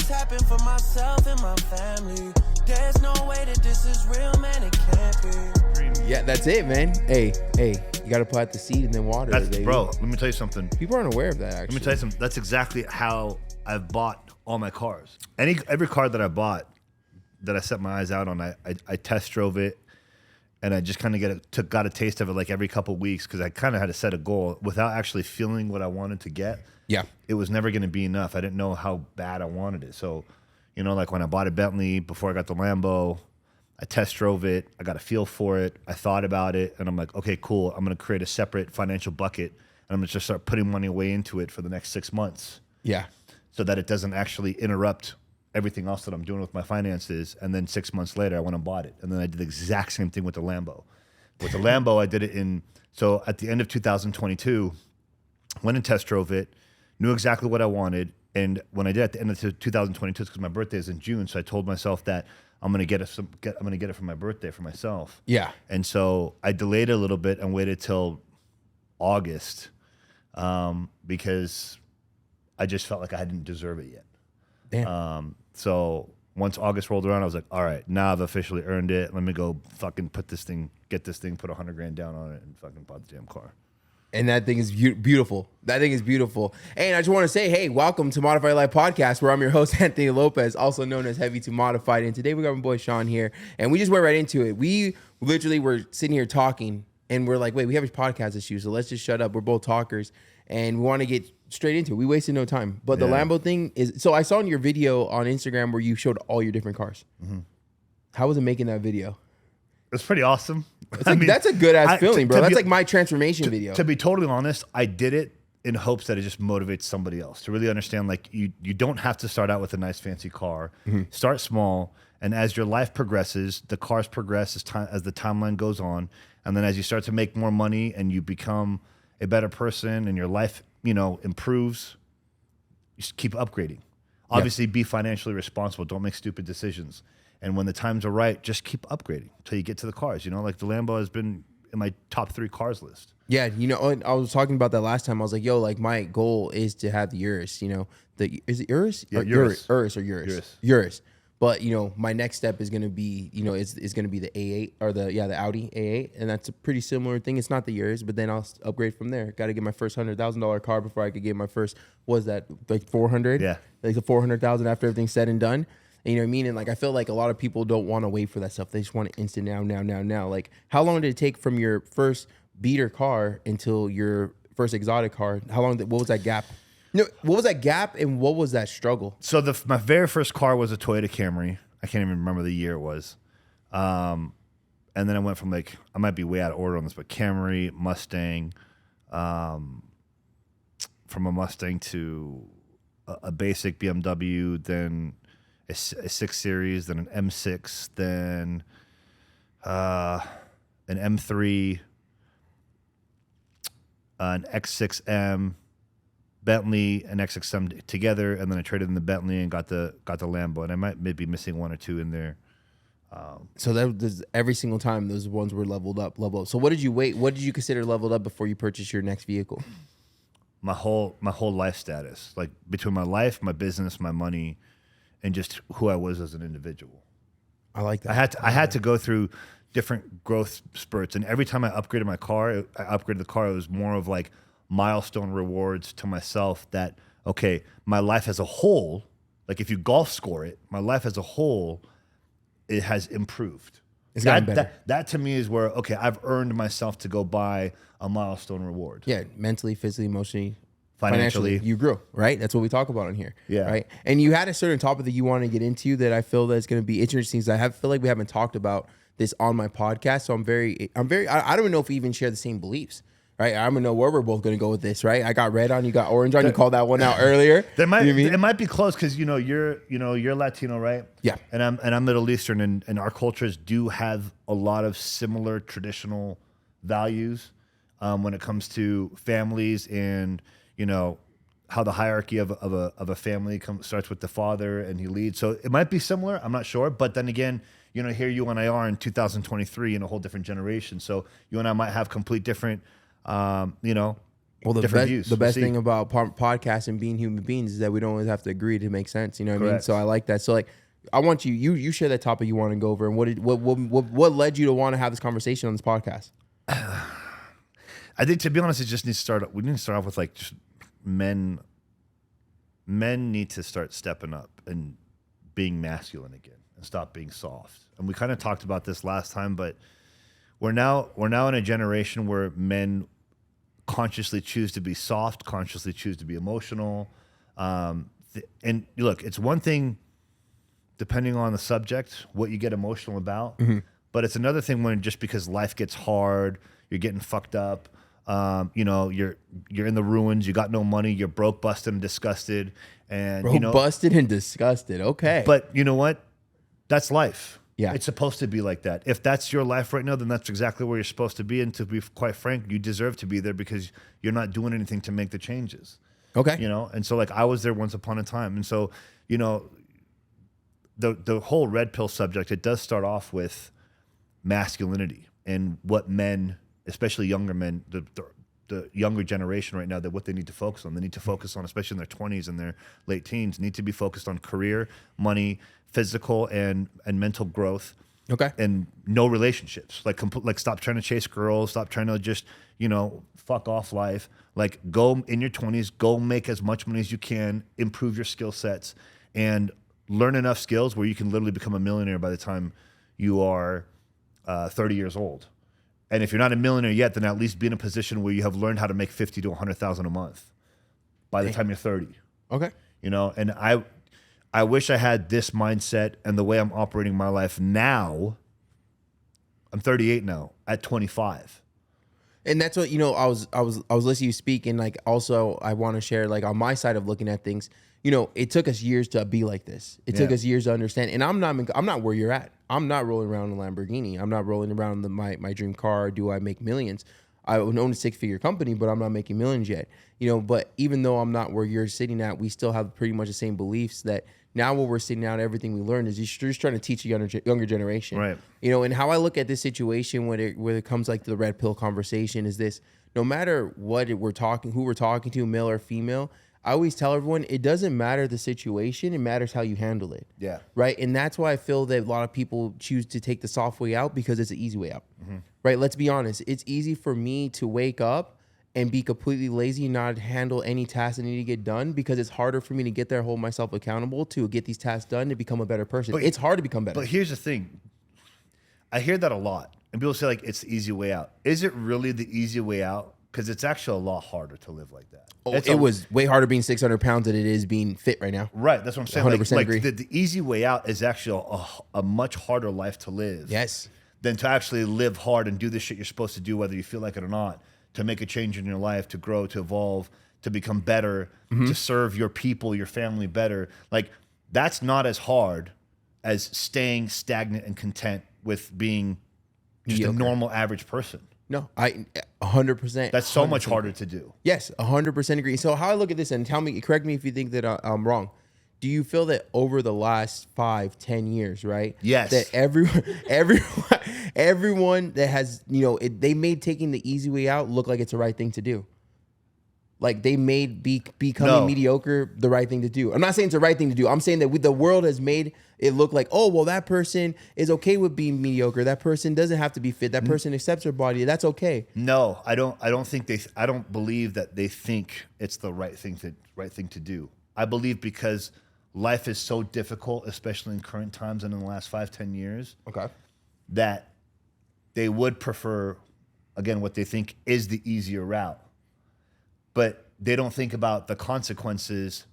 this happen for myself and my family. There's no way that this is real, man, it can't be. Yeah, that's it, man. Hey, you got to plant the seed and then water it, baby. Bro, let me tell you something. People aren't aware of that, actually. Let me tell you something. That's exactly how I've bought all my cars. Every car that I bought, that I set my eyes out on, I test drove it, and I just kind of got a taste of it like every couple of weeks, because I kind of had to set a goal without actually feeling what I wanted to get. Yeah. It was never going to be enough. I didn't know how bad I wanted it. So, you know, like when I bought a Bentley before I got the Lambo, I test drove it. I got a feel for it. I thought about it, and I'm like, okay, cool. I'm going to create a separate financial bucket, and I'm going to just start putting money away into it for the next 6 months. Yeah. So that it doesn't actually interrupt everything else that I'm doing with my finances. And then 6 months later, I went and bought it. And then I did the exact same thing with the Lambo. With the Lambo, I did it so at the end of 2022, went and test drove it, knew exactly what I wanted. And when I did at the end of 2022, because my birthday is in June, so I told myself that I'm gonna get it for my birthday for myself. Yeah. And so I delayed it a little bit and waited till August, because I just felt like I didn't deserve it yet. Damn. So once August rolled around, I was like, all right, now I've officially earned it. Let me go fucking get this thing, put $100,000 down on it, and fucking bought the damn car. And that thing is beautiful. That thing is beautiful. And I just want to say, hey, welcome to Modified Life Podcast, where I'm your host, Anthony Lopez, also known as Heavy to Modified. And today we got my boy Sean here, and we just went right into it. We literally were sitting here talking, and we're like, wait, we have a podcast issue, so let's just shut up. We're both talkers, and we want to get straight into it. We wasted no time. But the Lambo thing is, so I saw in your video on Instagram where you showed all your different cars. Mm-hmm. How was it making that video? It's pretty awesome. That's a good ass feeling, bro. That's like my transformation video. To be totally honest, I did it in hopes that it just motivates somebody else to really understand, like, you don't have to start out with a nice fancy car. Mm-hmm. Start small, and as your life progresses, the cars progress as the timeline goes on, and then as you start to make more money and you become a better person and your life, improves, you just keep upgrading. Obviously, be financially responsible. Don't make stupid decisions. And when the times are right, just keep upgrading until you get to the cars. Like the Lambo has been in my top 3 cars list. Yeah, I was talking about that last time. I was like, yo, like my goal is to have the Urus, is it Urus? Yeah, Urus or Urus? Urus. But, my next step is going to be, is going to be the A8 or the Audi A8. And that's a pretty similar thing. It's not the Urus, but then I'll upgrade from there. Got to get my first $100,000 car before I could get my first, what was that, like 400? Yeah. Like the 400,000 after everything's said and done. And you know what I mean? And like, I feel like a lot of people don't want to wait for that stuff. They just want it instant now. Like, how long did it take from your first beater car until your first exotic car? What was that gap? No, what was that gap and what was that struggle? So my very first car was a Toyota Camry. I can't even remember the year it was. And then I went from, like, I might be way out of order on this, but Camry, Mustang, from a Mustang to a basic BMW, then a 6 Series, then an M6, then an M3, an X6M, Bentley, and XXM together, and then I traded in the Bentley and got the Lambo, and I might maybe missing 1 or 2 in there. So that was every single time those ones were leveled up. So what did you consider leveled up before you purchased your next vehicle? My whole life status, like between my life, my business, my money, and just who I was as an individual. I like that. I had to go through different growth spurts, and every time I upgraded my car, it was more of like milestone rewards to myself that, okay, my life as a whole, like if you golf score it, my life as a whole, it has improved. It's gotten better. That to me is where, okay, I've earned myself to go buy a milestone reward. Yeah, mentally, physically, emotionally, financially, you grew, right? That's what we talk about on here. Yeah. Right. And you had a certain topic that you want to get into that I feel that's going to be interesting. So I feel like we haven't talked about this on my podcast. So I don't even know if we even share the same beliefs. Right, I'm gonna know where we're both gonna go with this. Right, I got red on, you got orange on. You called that one out earlier. It might be close because you're Latino, right? Yeah, and I'm Middle Eastern, and our cultures do have a lot of similar traditional values when it comes to families, and how the hierarchy of a family starts with the father and he leads. So it might be similar. I'm not sure, but then again, here you and I are in 2023 in a whole different generation. So you and I might have complete different Well, different views. The best thing about podcasts and being human beings is that we don't always have to agree to make sense. You know what I mean? So I like that. So like, I want you share that topic you want to go over, and what led you to want to have this conversation on this podcast? I think, to be honest, it just needs to start. We need to start off with like just men. Men need to start stepping up and being masculine again and stop being soft. And we kind of talked about this last time, but we're now in a generation where men consciously choose to be soft, consciously choose to be emotional. And look, it's one thing depending on the subject, what you get emotional about, but it's another thing when just because life gets hard, you're getting fucked up. You're in the ruins. You got no money. You're broke, busted, and disgusted. And busted and disgusted. Okay, but you know what? That's life. Yeah, it's supposed to be like that. If that's your life right now, then that's exactly where you're supposed to be. And to be quite frank, you deserve to be there because you're not doing anything to make the changes. Okay, and so like I was there once upon a time, and so the whole red pill subject, it does start off with masculinity and what men, especially younger men, the younger generation right now, that what they need to focus on. They need to focus on, especially in their 20s and their late teens, need to be focused on career, money, physical and mental growth. Okay. And no relationships. Like stop trying to chase girls, stop trying to just, fuck off life. Like go in your 20s, go make as much money as you can, improve your skill sets, and learn enough skills where you can literally become a millionaire by the time you are 30 years old. And if you're not a millionaire yet, then at least be in a position where you have learned how to make $50,000 to $100,000 a month by the time you're 30. Okay. And I wish I had this mindset and the way I'm operating my life now. I'm 38 now, at 25. And that's what, I was listening to you speak, and like also I want to share like on my side of looking at things. It took us years to be like this. It took us years to understand. And I'm not where you're at. I'm not rolling around in a Lamborghini. I'm not rolling around in my dream car. Do I make millions? I own a 6-figure company, but I'm not making millions yet. But even though I'm not where you're sitting at, we still have pretty much the same beliefs that now what we're sitting out, everything we learned is you're just trying to teach a younger generation. Right. And how I look at this situation when it comes like to the red pill conversation is this: no matter who we're talking to, male or female, I always tell everyone, it doesn't matter the situation, it matters how you handle it. Yeah. Right. And that's why I feel that a lot of people choose to take the soft way out, because it's an easy way out. Right. Let's be honest. It's easy for me to wake up and be completely lazy and not handle any tasks that need to get done, because it's harder for me to get there, hold myself accountable to get these tasks done, to become a better person. It's hard to become better. But here's the thing. I hear that a lot. And people say like, it's the easy way out. Is it really the easy way out? Because it's actually a lot harder to live like that. It was way harder being 600 pounds than it is being fit right now. Right. That's what I'm saying. 100% agree. The easy way out is actually a much harder life to live. Yes. Than to actually live hard and do the shit you're supposed to do, whether you feel like it or not, to make a change in your life, to grow, to evolve, to become better, to serve your people, your family better. Like, that's not as hard as staying stagnant and content with being just a normal average person. No, I 100%. That's so much harder to do. Yes, 100% agree. So how I look at this, and correct me if you think that I'm wrong. Do you feel that over the last 5-10 years, right? Yes. That everyone that has, they made taking the easy way out look like it's the right thing to do. Like they made becoming mediocre the right thing to do. I'm not saying it's the right thing to do. I'm saying that the world has made it look like, oh, well, that person is okay with being mediocre. That person doesn't have to be fit. That person accepts their body. That's okay. No, I don't believe that they think it's the right thing to do. I believe because life is so difficult, especially in current times and in the last 5-10 years, that they would prefer, again, what they think is the easier route. But they don't think about the consequences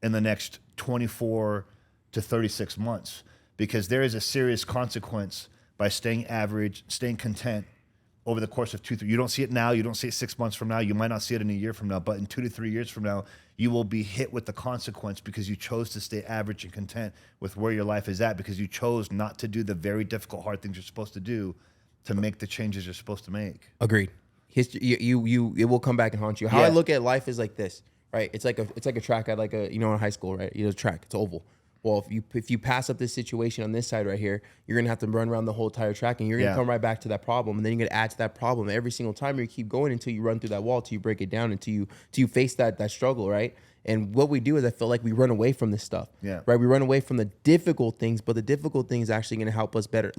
in the next 24 to 36 months, because there is a serious consequence by staying average, staying content over the course of 2-3. You don't see it now. You don't see it 6 months from now. You might not see it in a year from now, but in 2 to 3 years from now, you will be hit with the consequence because you chose to stay average and content with where your life is at, because you chose not to do the very difficult, hard things you're supposed to do to make the changes you're supposed to make. Agreed. History, it will come back and haunt you. How I look at life is like this, right? It's like a track at in high school, right? Track, it's oval, well, if you pass up this situation on this side right here, you're gonna have to run around the whole entire track, and you're gonna come right back to that problem, and then you're gonna add to that problem every single time. You keep going until you run through that wall, till you break it down, until you face that struggle, right? And what we do is I feel like we run away from this stuff, right? We run away from the difficult things, but the difficult things actually gonna help us better,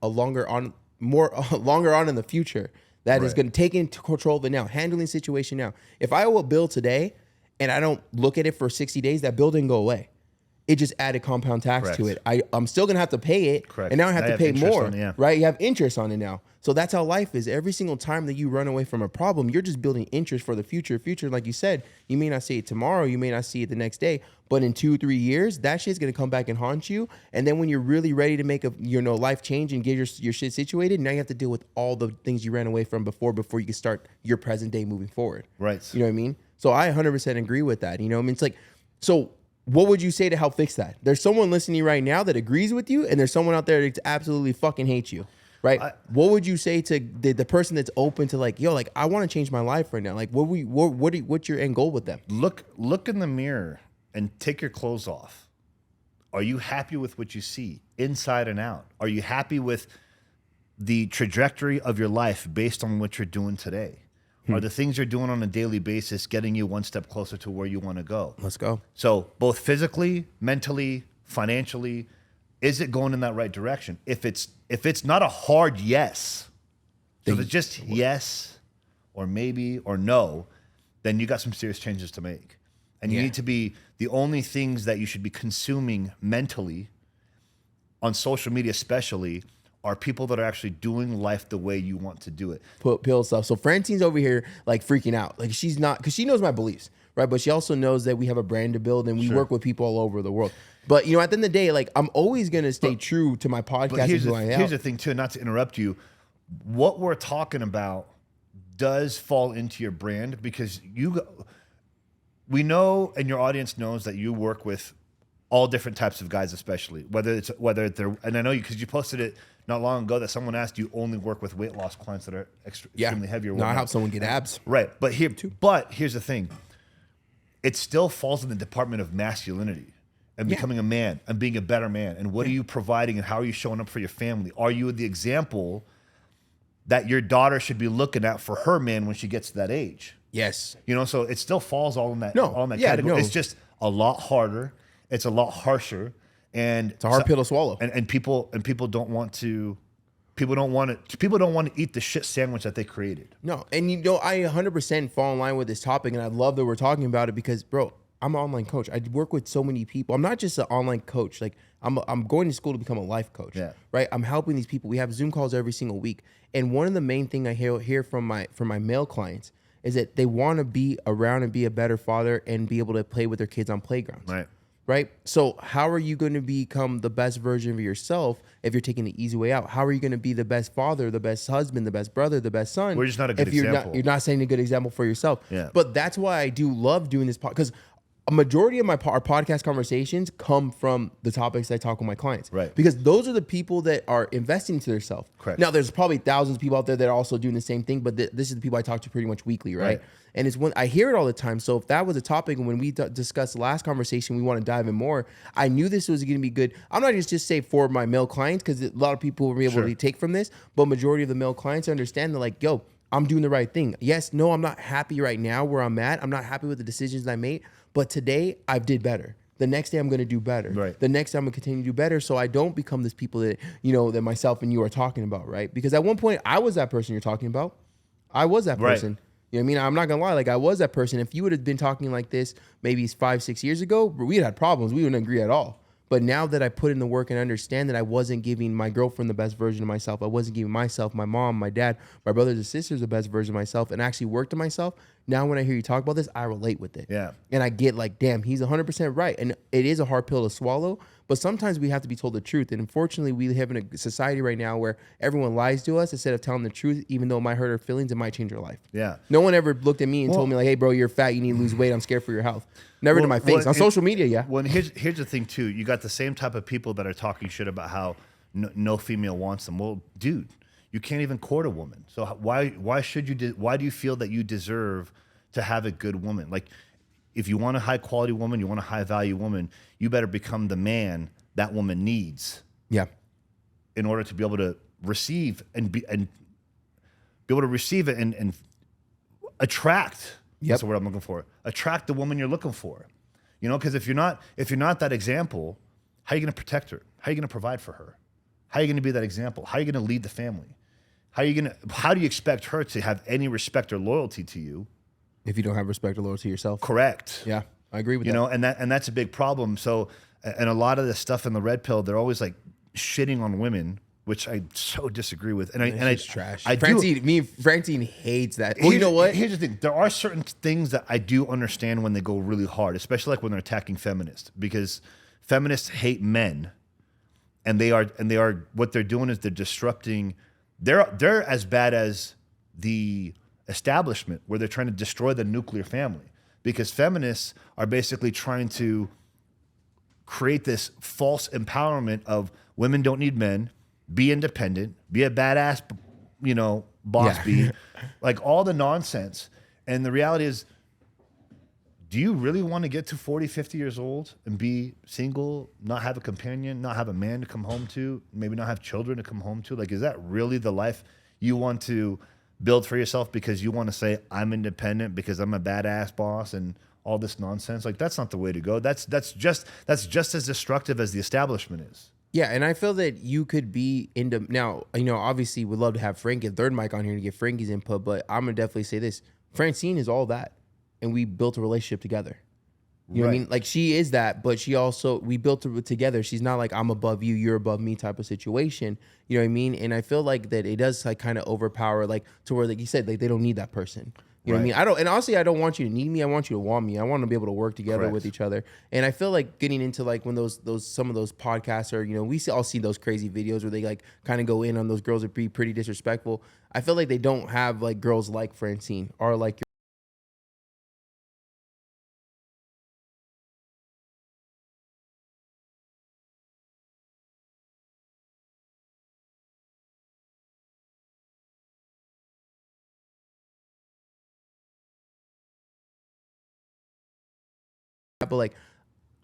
longer on in the future. That is gonna take into control of it now, handling the situation now. If I owe a bill today and I don't look at it for 60 days, that bill didn't go away. It just added compound tax to it. I'm still gonna have to pay it, and now I have to pay more, right? You have interest on it now. So that's how life is. Every single time that you run away from a problem, you're just building interest for the future. Like you said, you may not see it tomorrow, you may not see it the next day, but in 2-3 years, that shit's gonna come back and haunt you. And then when you're really ready to make a life change and get your shit situated, now you have to deal with all the things you ran away from before you can start your present day moving forward. Right. You know what I mean? So I 100% agree with that. You know what I mean? It's like, so what would you say to help fix that? There's someone listening right now that agrees with you, and there's someone out there that absolutely fucking hates you, right? What would you say to the person that's open to like, yo, like I want to change my life right now? Like, what's your end goal with them? Look in the mirror and take your clothes off. Are you happy with what you see inside and out? Are you happy with the trajectory of your life based on what you're doing today? Are the things you're doing on a daily basis getting you one step closer to where you want to go? Let's go. So both physically, mentally, financially, is it going in that right direction? If it's not a hard yes, so if it's just yes or maybe or no, then you got some serious changes to make. And you need to be, the only things that you should be consuming mentally on social media especially are people that are actually doing life the way you want to do it. Put pill stuff. So Francine's over here like freaking out. Like she's not, because she knows my beliefs, right? But she also knows that we have a brand to build and we work with people all over the world. But at the end of the day, like I'm always going to stay true to my podcast. But here's the thing too, not to interrupt you. What we're talking about does fall into your brand because we know, and your audience knows that you work with all different types of guys, especially whether they're, and I know you, because you posted it not long ago that someone asked you only work with weight loss clients that are extremely heavier. No, I help someone get abs. Right. But here's the thing. It still falls in the department of masculinity and becoming a man and being a better man. And what are you providing and how are you showing up for your family? Are you the example that your daughter should be looking at for her man when she gets to that age? Yes. So it still falls all in that category. No. It's just a lot harder. It's a lot harsher. And it's a hard pill to swallow. And people don't want to eat the shit sandwich that they created. No, and I 100% fall in line with this topic, and I love that we're talking about it because, bro, I'm an online coach. I work with so many people. I'm not just an online coach. Like I'm going to school to become a life coach. Yeah. Right. I'm helping these people. We have Zoom calls every single week, and one of the main thing I hear from my male clients is that they want to be around and be a better father and be able to play with their kids on playgrounds. Right. So how are you going to become the best version of yourself if you're taking the easy way out? How are you going to be the best father, the best husband, the best brother, the best son? We're just not a good example. You're not setting a good example for yourself. Yeah. But that's why I do love doing this podcast, because a majority of our podcast conversations come from the topics I talk with my clients. Right. Because those are the people that are investing into themselves. Correct. Now, there's probably thousands of people out there that are also doing the same thing, but this is the people I talk to pretty much weekly, right? And it's when I hear it all the time. So if that was a topic, and when we discussed the last conversation, we want to dive in more, I knew this was going to be good. I'm not just say for my male clients, because a lot of people will be able to take from this, but majority of the male clients understand that, like, yo, I'm doing the right thing. Yes, no, I'm not happy right now where I'm at. I'm not happy with the decisions I made, but today I did better. The next day I'm going to do better. Right. The next day I'm going to continue to do better, so I don't become this people that, that myself and you are talking about, right? Because at one point I was that person you're talking about. I was that person. You know what I mean? I'm not going to lie. Like, I was that person. If you would have been talking like this maybe 5-6 years ago, we had problems. We wouldn't agree at all. But now that I put in the work and understand that I wasn't giving my girlfriend the best version of myself, I wasn't giving myself, my mom, my dad, my brothers and sisters the best version of myself, and actually worked on myself, now when I hear you talk about this, I relate with it. Yeah. And I get like, damn, he's 100% right. And it is a hard pill to swallow, but sometimes we have to be told the truth. And unfortunately, we live in a society right now where everyone lies to us instead of telling the truth, even though it might hurt our feelings, it might change our life. Yeah. No one ever looked at me and told me like, hey, bro, you're fat, you need to lose weight, I'm scared for your health. Never to my face. On social media, yeah. Well, here's the thing too. You got the same type of people that are talking shit about how no female wants them. Well, dude, you can't even court a woman. So why do you feel that you deserve to have a good woman? Like, if you want a high quality woman, you want a high value woman, you better become the man that woman needs. Yeah. In order to be able to receive and be able to receive it and attract. Yep. That's the word I'm looking for. Attract the woman you're looking for. You know, because if you're not that example, how are you going to protect her? How are you going to provide for her? How are you going to be that example? How are you going to lead the family? How do you expect her to have any respect or loyalty to you if you don't have respect or loyalty to yourself? Correct. Yeah, I agree with that. You know, and that's a big problem. So, and a lot of the stuff in the red pill, they're always like shitting on women, which I so disagree with. And it's trash. Francine hates that. Well, you know what? Here's the thing. There are certain things that I do understand when they go really hard, especially like when they're attacking feminists, because feminists hate men, and they are what they're doing is they're disrupting. They're as bad as the establishment, where they're trying to destroy the nuclear family, because feminists are basically trying to create this false empowerment of women don't need men, be independent, be a badass, you know, boss bee, like all the nonsense. And the reality is, do you really want to get to 40, 50 years old and be single, not have a companion, not have a man to come home to, maybe not have children to come home to? Like, is that really the life you want to build for yourself, because you want to say, I'm independent because I'm a badass boss and all this nonsense? Like, that's not the way to go. That's just as destructive as the establishment is. Yeah, and I feel that you could be into now. You know, obviously, we'd love to have Frank and Third Mike on here to get Frankie's input, but I'm gonna definitely say this: Francine is all that, and we built a relationship together. You know what I mean? Like, she is that, but we built it together. She's not like, I'm above you, you're above me type of situation. You know what I mean? And I feel like that it does like kind of overpower, like to where, like you said, like they don't need that person. You know what I mean? And honestly, I don't want you to need me. I want you to want me. I want to be able to work together with each other. And I feel like getting into like when some of those podcasts are, you know, we all see those crazy videos where they like kind of go in on those girls that be pretty disrespectful. I feel like they don't have like girls like Francine or like but like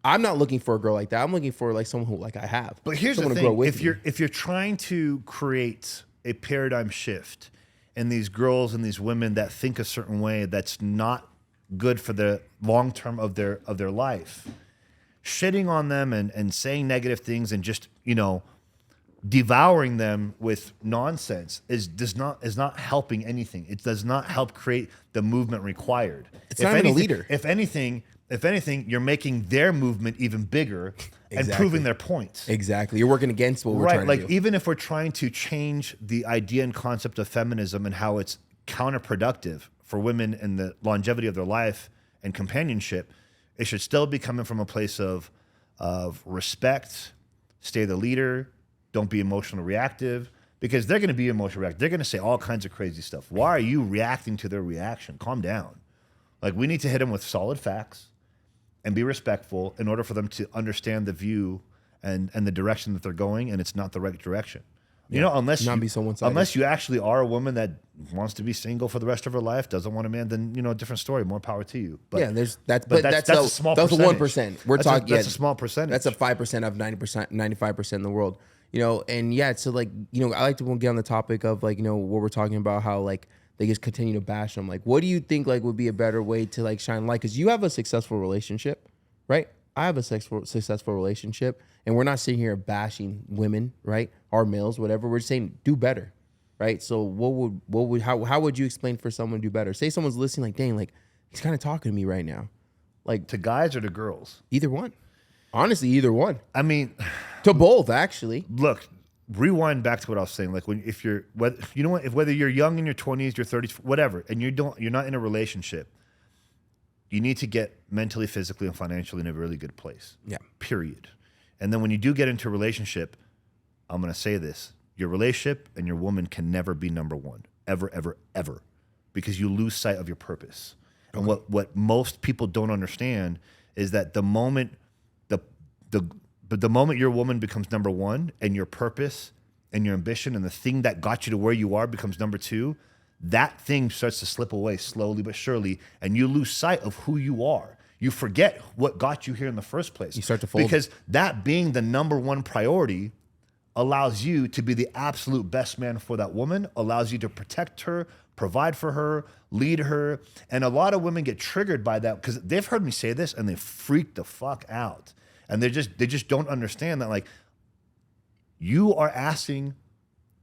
I'm not looking for a girl like that. I'm looking for like someone who like I have. But here's the thing: if you're trying to create a paradigm shift in these girls and these women that think a certain way that's not good for the long term of their life, shitting on them and saying negative things and just, you know, devouring them with nonsense is not helping anything. It does not help create the movement required. It's not even a leader. If anything, you're making their movement even bigger and proving their points. Exactly. You're working against what we're trying to do. Like, even if we're trying to change the idea and concept of feminism and how it's counterproductive for women in the longevity of their life and companionship, it should still be coming from a place of respect, stay the leader, don't be emotionally reactive, because they're going to be emotionally reactive. They're going to say all kinds of crazy stuff. Why are you reacting to their reaction? Calm down. Like, we need to hit them with solid facts and be respectful in order for them to understand the view and the direction that they're going, and it's not the right direction. You know, unless you actually are a woman that wants to be single for the rest of her life, doesn't want a man, then, you know, different story, more power to you. But yeah, that's a small percentage. That's a 1%. We're talking that's a small percentage. That's a 5% of 90%, 95% in the world. You know, and yeah, so like, you know, I like to get on the topic of like, you know, what we're talking about, how like they just continue to bash them. Like, what do you think like would be a better way to like shine light? Because you have a successful relationship, right? I have a successful relationship, and we're not sitting here bashing women, right? Or males, whatever. We're just saying do better, right? So how would you explain for someone to do better? Say someone's listening, like, dang, like he's kind of talking to me right now, like to guys or to girls? Either one. Honestly, either one. I mean, to both actually. Look, rewind back to what I was saying. Like, whether you're young in your 20s, your 30s, whatever, and you're not in a relationship, you need to get mentally, physically, and financially in a really good place. Yeah. Period. And then when you do get into a relationship, I'm going to say this: your relationship and your woman can never be number one, ever, ever, ever, because you lose sight of your purpose. Okay. And what most people don't understand is that the moment the moment your woman becomes number one, and your purpose and your ambition and the thing that got you to where you are becomes number two, that thing starts to slip away slowly but surely, and you lose sight of who you are. you forget what got you here in the first place. You start to fold. Because that being the number one priority allows you to be the absolute best man for that woman, allows you to protect her, provide for her, lead her. And a lot of women get triggered by that because they've heard me say this and they freak the fuck out. And they just don't understand that, like, you are asking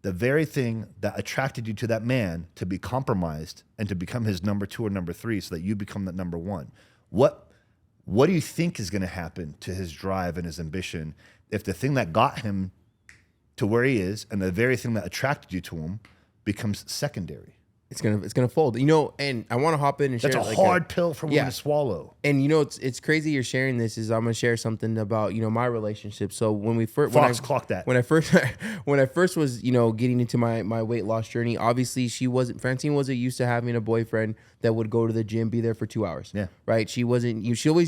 the very thing that attracted you to that man to be compromised and to become his number 2 or number 3 so that you become that number 1. What do you think is going to happen to his drive and his ambition if the thing that got him to where he is and the very thing that attracted you to him becomes secondary? It's gonna fold, you know. And I want to hop in and share. That's a hard pill for women to swallow. And you know, it's crazy you're sharing this. Is I'm gonna share something about, you know, my relationship. So when we first, Clock that. When I first was, you know, getting into my weight loss journey, obviously Francine wasn't used to having a boyfriend that would go to the gym, be there for 2 hours. Yeah. Right. She always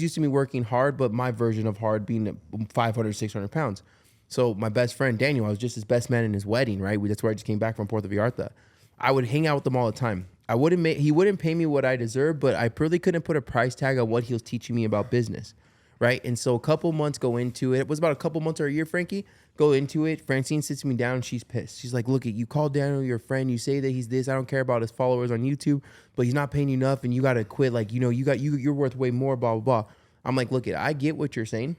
used to me working hard, but my version of hard being 500, 600 pounds. So my best friend Daniel, I was just his best man in his wedding. Right. That's where I just came back from Puerto Vallarta. I would hang out with him all the time. He wouldn't pay me what I deserve, but I really couldn't put a price tag on what he was teaching me about business, right? And so a couple months go into it. It was about a couple months or a year, Frankie. Go into it. Francine sits me down. She's pissed. She's like, look, you call Daniel your friend. You say that he's this. I don't care about his followers on YouTube, but he's not paying you enough, and you got to quit. Like, you know, you're worth way more, blah, blah, blah. I'm like, look, I get what you're saying.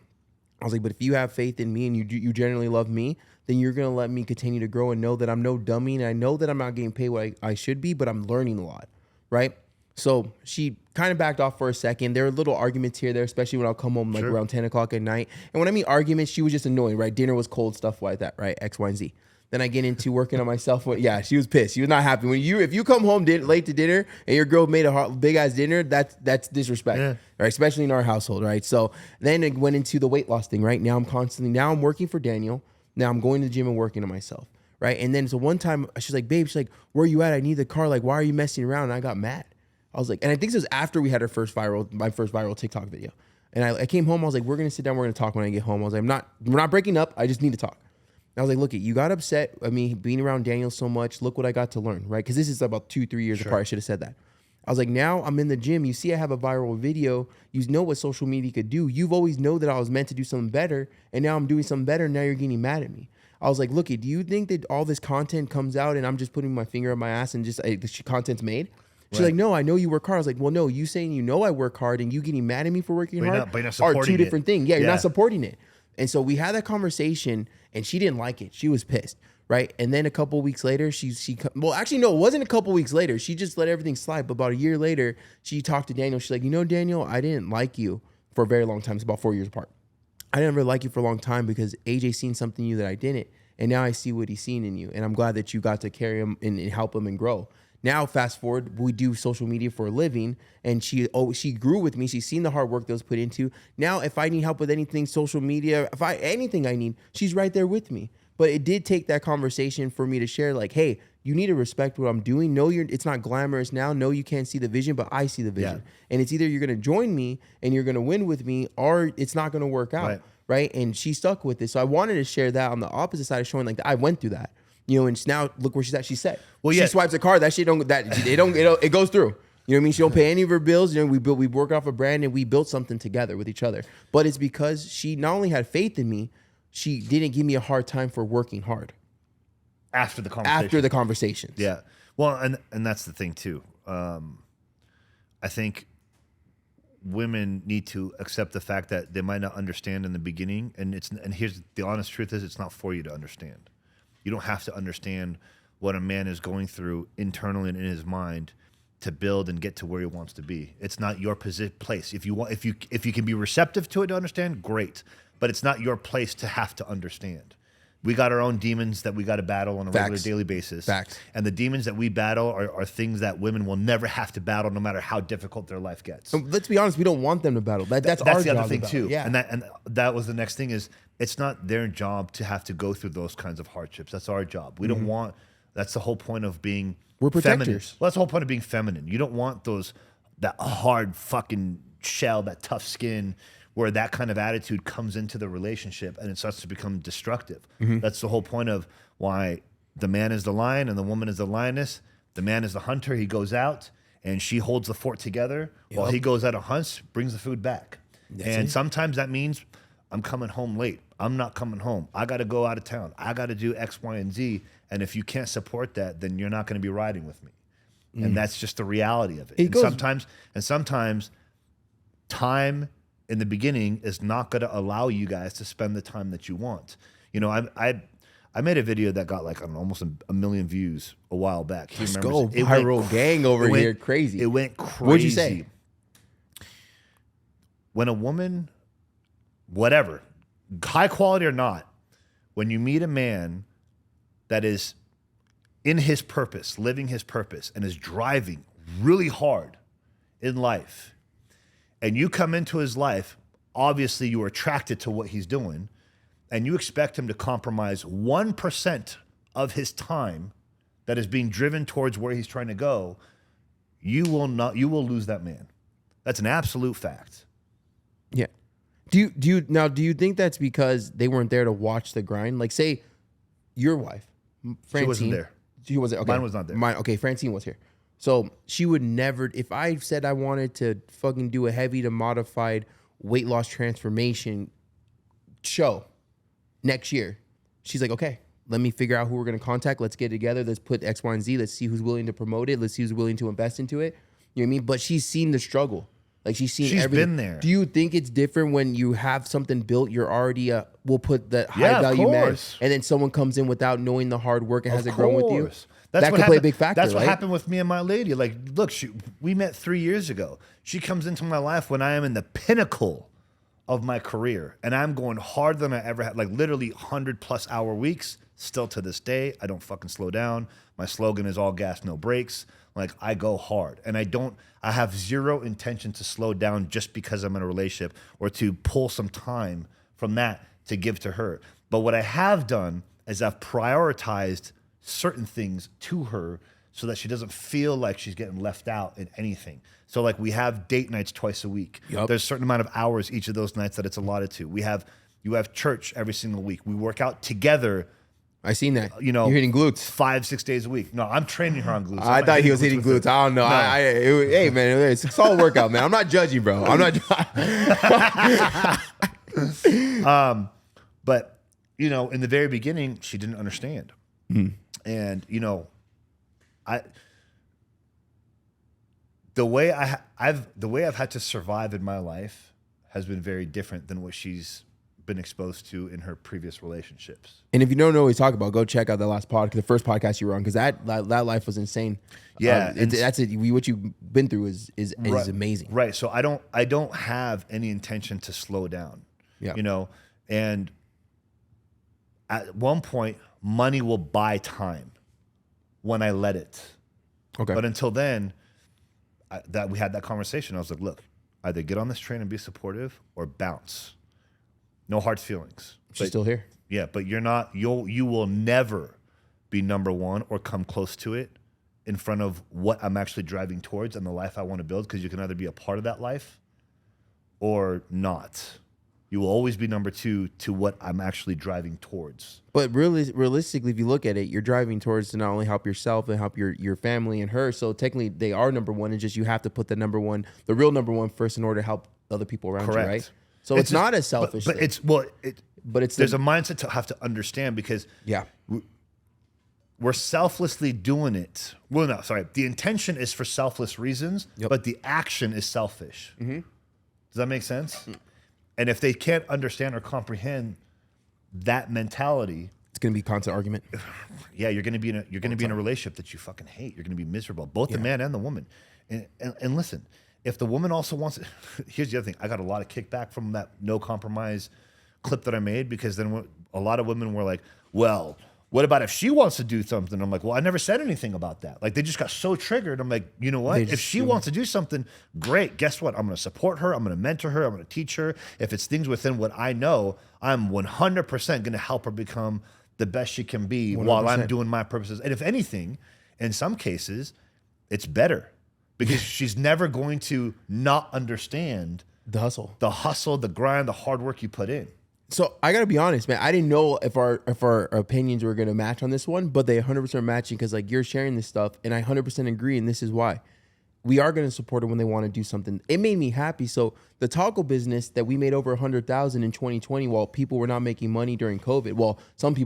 I was like, but if you have faith in me and you genuinely love me, then you're going to let me continue to grow and know that I'm no dummy. And I know that I'm not getting paid what I should be, but I'm learning a lot, right? So she kind of backed off for a second. There were little arguments here, there, especially when I'll come home like around 10 o'clock at night. And when I mean arguments, she was just annoying, right? Dinner was cold, stuff like that, right? X, Y, and Z. Then I get into working on myself. Yeah, she was pissed. She was not happy. If you come home late to dinner and your girl made a big ass dinner, that's disrespect, right? Especially in our household, right? So then it went into the weight loss thing, right? Now I'm working for Daniel. Now I'm going to the gym and working on myself, right? And then so one time she's like, babe, she's like, where are you at? I need the car. Like, why are you messing around? And I got mad. I was like, and I think this was after we had my first viral TikTok video. And I came home. I was like, we're gonna sit down. We're gonna talk when I get home. I was like, we're not breaking up. I just need to talk. I was like, look, you got upset at me being around Daniel so much. Look what I got to learn, right? Because this is about 2-3 years apart. I should have said that. I was like, now I'm in the gym. You see I have a viral video. You know what social media could do. You've always known that I was meant to do something better, and now I'm doing something better. Now you're getting mad at me. I was like, look, do you think that all this content comes out and I'm just putting my finger on my ass and just the content's made? She's like, no, I know you work hard. I was like, well, no, you saying you know I work hard and you getting mad at me for working hard are two different things. Yeah, you're not supporting it. And so we had that conversation and she didn't like it. She was pissed, right? And then a couple of weeks later, well, actually, no, it wasn't a couple of weeks later. She just let everything slide. But about a year later, she talked to Daniel. She's like, you know, Daniel, I didn't like you for a very long time. It's about 4 years apart. I didn't really like you for a long time because AJ seen something in you that I didn't. And now I see what he's seen in you. And I'm glad that you got to carry him and help him and grow. Now, fast forward, we do social media for a living, and she grew with me. She's seen the hard work that was put into. Now, if I need help with anything, social media, anything I need, she's right there with me. But it did take that conversation for me to share, like, hey, you need to respect what I'm doing. No, it's not glamorous now. No, you can't see the vision, but I see the vision. Yeah. And it's either you're going to join me and you're going to win with me, or it's not going to work out, right? And she stuck with it. So I wanted to share that on the opposite side of showing, like, I went through that. You know, and now look where she's at. She's set. Well, she swipes a card. That shit it goes through. You know what I mean? She don't pay any of her bills. You know, we work off a brand and we built something together with each other. But it's because she not only had faith in me, she didn't give me a hard time for working hard. After the conversations. Yeah. Well, and that's the thing too. I think women need to accept the fact that they might not understand in the beginning, and here's the honest truth is it's not for you to understand. You don't have to understand what a man is going through internally and in his mind to build and get to where he wants to be. It's not your place. If you can be receptive to it to understand, great. But it's not your place to have to understand. We got our own demons that we got to battle on a regular daily basis. Facts. And the demons that we battle are things that women will never have to battle, no matter how difficult their life gets. And let's be honest, we don't want them to battle. That's our the job other thing too. Yeah. And that was the next thing is it's not their job to have to go through those kinds of hardships. That's our job. We don't want. That's the whole point of being. We're feminine. protectors. Well, that's the whole point of being feminine. You don't want that hard fucking shell, that tough skin, where that kind of attitude comes into the relationship and it starts to become destructive. That's the whole point of why the man is the lion and the woman is the lioness. The man is the hunter. He goes out and she holds the fort together while he goes out and hunts, brings the food back. And sometimes that means I'm coming home late. I'm not coming home. I got to go out of town. I got to do X, Y, and Z. And if you can't support that, then you're not going to be riding with me. And that's just the reality of it. And sometimes time in the beginning is not going to allow you guys to spend the time that you want. You know, I made a video that got like almost a million views a while back. Let's go, viral gang over here, crazy. It went crazy. What'd you say? When a woman, whatever, high quality or not, when you meet a man that is in his purpose, living his purpose, and is driving really hard in life, and you come into his life, obviously you are attracted to what he's doing, and you expect him to compromise 1% of his time that is being driven towards where he's trying to go, you will lose that man. That's an absolute fact. Yeah. Do you think that's because they weren't there to watch the grind? Like, say your wife, Francine. She wasn't there. She wasn't. Okay. Mine was not there. Okay, Francine was here. So she would never, if I said I wanted to fucking do a heavy to modified weight loss transformation show next year, she's like, okay, let me figure out who we're going to contact. Let's get together. Let's put X, Y, and Z. Let's see who's willing to promote it. Let's see who's willing to invest into it. You know what I mean? But she's seen the struggle. Like she's everything. Been there. Do you think it's different when you have something built? You're already we'll put the high value man, and then someone comes in without knowing the hard work and hasn't grown with you. That could play a big factor. That's what happened with me and my lady. Like, look, we met 3 years ago. She comes into my life when I am in the pinnacle of my career, and I'm going harder than I ever had. Like literally 100+ hour weeks. Still to this day, I don't fucking slow down. My slogan is all gas, no brakes. Like I go hard, and I have zero intention to slow down just because I'm in a relationship or to pull some time from that to give to her. But what I have done is I've prioritized certain things to her so that she doesn't feel like she's getting left out in anything. So like we have date nights twice a week. Yep. There's a certain amount of hours each of those nights that it's allotted to. You have church every single week. We work out together. I seen that. You know, you're hitting glutes 5-6 days a week. No, I'm training her on glutes. I thought he was hitting glutes. I don't know. No. Hey man, it's a solid workout, man. I'm not judging, bro. I'm not. But you know, in the very beginning, she didn't understand, and you know, the way I've had to survive in my life has been very different than what she's been exposed to in her previous relationships. And if you don't know what we talk about, go check out the last podcast, the first podcast you were on, because that life was insane. Yeah, that's it. What you've been through is right, amazing. Right. So I don't have any intention to slow down. Yeah. You know, and at one point, money will buy time when I let it. Okay. But until then, that we had that conversation. I was like, look, either get on this train and be supportive or bounce. No hard feelings. She's still here. Yeah, but you're not. You will never be number one or come close to it in front of what I'm actually driving towards and the life I want to build. Because you can either be a part of that life or not. You will always be number two to what I'm actually driving towards. But realistically, if you look at it, you're driving towards to not only help yourself and help your family and her. So technically, they are number one. It's just you have to put the real number one first in order to help other people around you, right? So it's not as selfish. But there's a mindset to have to understand because we're selflessly doing it. Well, no, sorry. The intention is for selfless reasons, but the action is selfish. Mm-hmm. Does that make sense? Mm-hmm. And if they can't understand or comprehend that mentality, it's going to be a constant argument. Yeah, you're going to be in a relationship that you fucking hate. You're going to be miserable, both the man and the woman. And listen. If the woman also wants it, here's the other thing. I got a lot of kickback from that no compromise clip that I made because then a lot of women were like, well, what about if she wants to do something? I'm like, well, I never said anything about that. Like they just got so triggered. I'm like, you know what? If she wants to do something, great. Guess what? I'm going to support her. I'm going to mentor her. I'm going to teach her. If it's things within what I know, I'm 100% going to help her become the best she can be 100%. While I'm doing my purposes. And if anything, in some cases, it's better. Because she's never going to not understand the hustle, the grind, the hard work you put in. So I gotta be honest, man. I didn't know if our opinions were gonna match on this one, but they 100% matching because like you're sharing this stuff, and I 100% agree, and this is why. we are going to support her when they want to do something. It made me happy. So the taco business that we made over 100,000 in 2020, while people were not making money during COVID. Well,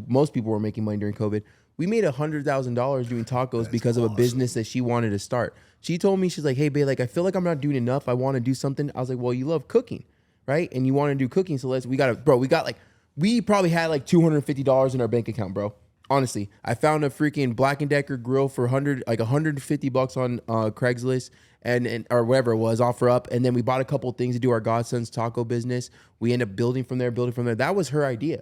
most people were making money during COVID. We made $100,000 doing tacos because of a business that she wanted to start. She told me, she's like, hey, babe, like, I feel like I'm not doing enough. I want to do something. I was like, well, you love cooking, right? And you want to do cooking. So we probably had like $250 in our bank account, bro. Honestly, I found a freaking Black & Decker grill for $150 on Craigslist and or whatever it was, offer up. And then we bought a couple of things to do our Godson's taco business. We ended up building from there. That was her idea.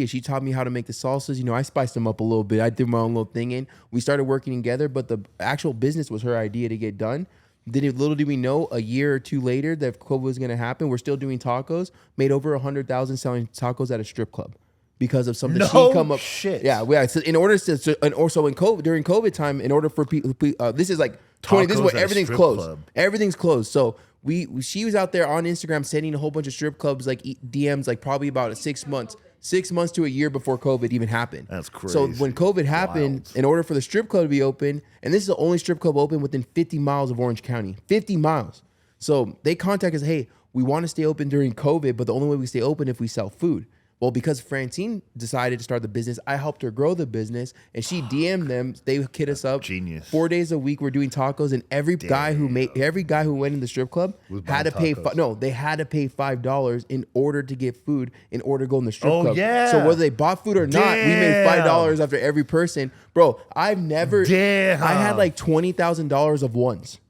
She taught me how to make the salsas. You know, I spiced them up a little bit. I did my own little thing in. We started working together, but the actual business was her idea to get done. Little did we know, a year or two later that COVID was going to happen. We're still doing tacos. Made over 100,000 selling tacos at a strip club. Because of something she come up, shit. Yeah. So in order to, and also in COVID, during COVID time, in order for people, this is like 20. This is what everything's closed. Club. Everything's closed. So she was out there on Instagram sending a whole bunch of strip clubs like DMs, like probably about 6 months to a year before COVID even happened. That's crazy. So when COVID happened, in order for the strip club to be open, and this is the only strip club open within 50 miles of Orange County, 50 miles. So they contact us, hey, we want to stay open during COVID, but the only way we stay open if we sell food. Well, because Francine decided to start the business, I helped her grow the business, and she DM'd them. They hit us up. Genius. 4 days a week, we're doing tacos, and every guy who went in the strip club had to pay. They had to pay $5 in order to get food, in order to go in the strip club. Oh yeah. So whether they bought food or not, we made $5 after every person. Bro, I had like $20,000 of ones.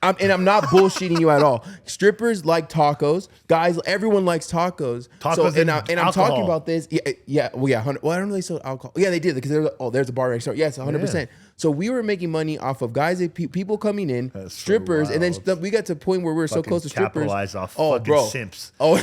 And I'm not bullshitting you at all. Strippers like tacos. Guys, everyone likes tacos. And I'm talking about this. Yeah. Well, I don't really sell alcohol. Yeah, they did because there's a bar next door. Yes, 100%. Yeah. So we were making money off of guys, people coming in, strippers, and then we got to a point where we were so close to strippers. Capitalize off fucking simps. Oh.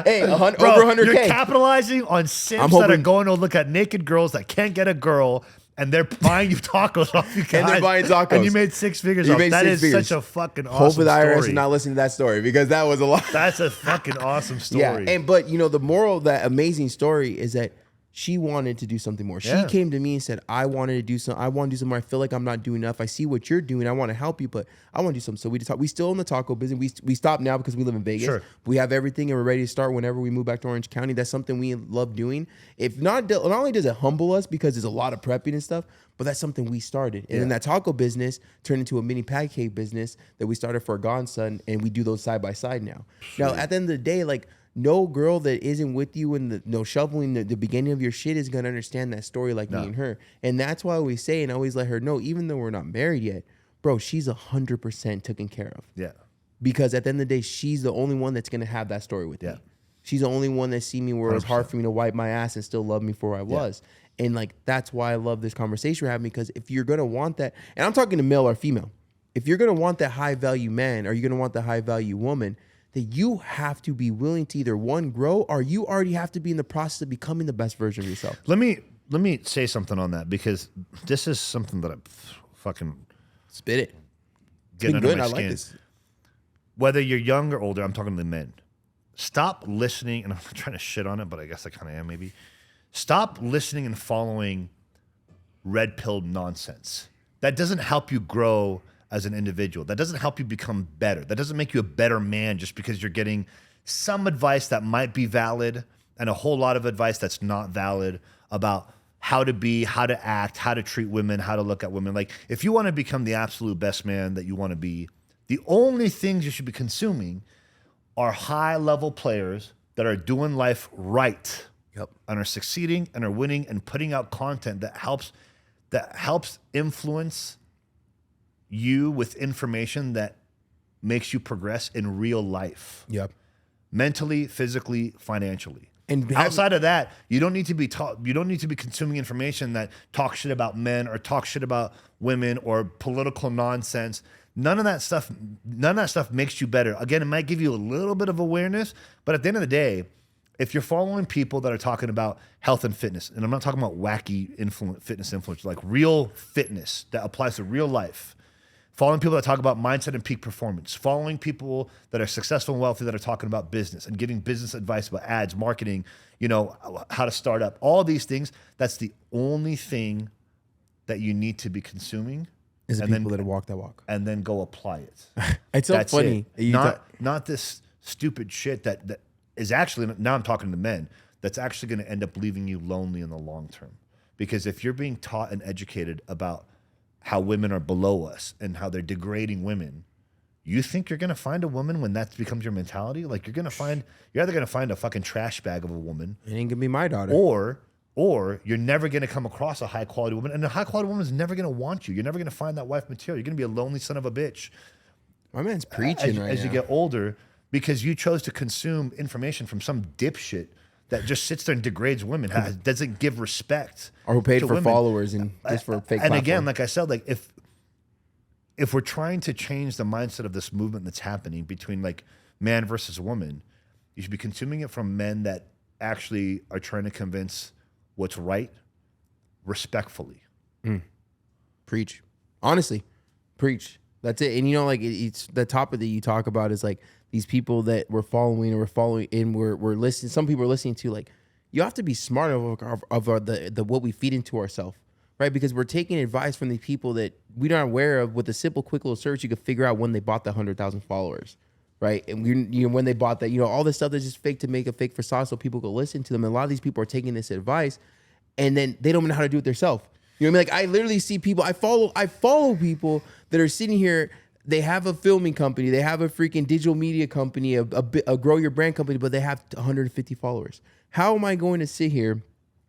Hey, over 100K. You're capitalizing on simps that are going to look at naked girls that can't get a girl. And they're buying you tacos off you guys. And they're buying tacos. And you made 6 figures off. That is such a fucking awesome Hopefully the IRS story. is not listening to that story because that was a lot. That's a fucking awesome story. Yeah, but the moral of that amazing story is that she wanted to do something more. She came to me and said, I want to do something. I feel like I'm not doing enough. I see what you're doing. I want to help you, but I want to do something. So we still in the taco business. We stopped now because we live in Vegas. Sure. We have everything and we're ready to start whenever we move back to Orange County. That's something we love doing. If not only does it humble us because there's a lot of prepping and stuff, but that's something we started. And then that taco business turned into a mini pancake business that we started for our godson, and we do those side by side now. Sure. Now, at the end of the day, like, no girl that isn't with you in shoveling the beginning of your shit is gonna understand that story like me and her. And that's why we say and always let her know, even though we're not married yet, bro, she's 100% taken care of. Yeah. Because at the end of the day, she's the only one that's gonna have that story with me. She's the only one that see me where it was hard for me to wipe my ass and still love me for where I was. And like, that's why I love this conversation we're having, because if you're gonna want that, and I'm talking to male or female, if you're gonna want that high value man or you're gonna want the high value woman, that you have to be willing to either one, grow, or you already have to be in the process of becoming the best version of yourself. Let me say something on that, because this is something that I fucking spit it. It's been good. I like this. Whether you're young or older, I'm talking to the men. Stop listening, and I'm not trying to shit on it, but I guess I kind of am maybe. Stop listening and following red-pilled nonsense. That doesn't help you grow as an individual. That doesn't help you become better. That doesn't make you a better man just because you're getting some advice that might be valid and a whole lot of advice that's not valid about how to be, how to act, how to treat women, how to look at women. Like, if you want to become the absolute best man that you want to be, the only things you should be consuming are high-level players that are doing life right. Yep. And are succeeding and are winning and putting out content that helps influence you with information that makes you progress in real life. Yep. Mentally, physically, financially. And outside of that, you don't need to be consuming information that talks shit about men or talks shit about women or political nonsense. None of that stuff makes you better. Again, it might give you a little bit of awareness, but at the end of the day, if you're following people that are talking about health and fitness, and I'm not talking about wacky fitness influence, like real fitness that applies to real life, following people that talk about mindset and peak performance, following people that are successful and wealthy that are talking about business and giving business advice about ads, marketing, how to start up, all these things, that's the only thing that you need to be consuming Is the people that walk that walk. and then go apply it. It's so funny. Not this stupid shit that is actually, now I'm talking to men, that's actually going to end up leaving you lonely in the long term. Because if you're being taught and educated about how women are below us and how they're degrading women, you think you're going to find a woman when that becomes your mentality? Like you're either going to find a fucking trash bag of a woman. It ain't going to be my daughter. Or you're never going to come across a high quality woman, and a high quality woman is never going to want you. You're never going to find that wife material. You're going to be a lonely son of a bitch. My man's preaching as you get older, because you chose to consume information from some dipshit that just sits there and degrades women, doesn't give respect, or who paid for women. Followers and just for a fake. And platform. again, like I said, like if we're trying to change the mindset of this movement that's happening between like man versus woman, you should be consuming it from men that actually are trying to convince what's right respectfully. Preach. Honestly, preach. That's it. And you know, like it's the topic that you talk about is like these people that we're following and we're listening. Some people are listening to, like, you have to be smart of the what we feed into ourselves, right? Because we're taking advice from the people that we aren't aware of. With a simple, quick little search, you can figure out when they bought the 100,000 followers, right? And when they bought that, all this stuff that's just fake to make a fake facade so people go listen to them. And a lot of these people are taking this advice, and then they don't even know how to do it themselves. You know what I mean? Like I literally see people. I follow people that are sitting here. They have a filming company. They have a freaking digital media company, a grow your brand company, but they have 150 followers. How am I going to sit here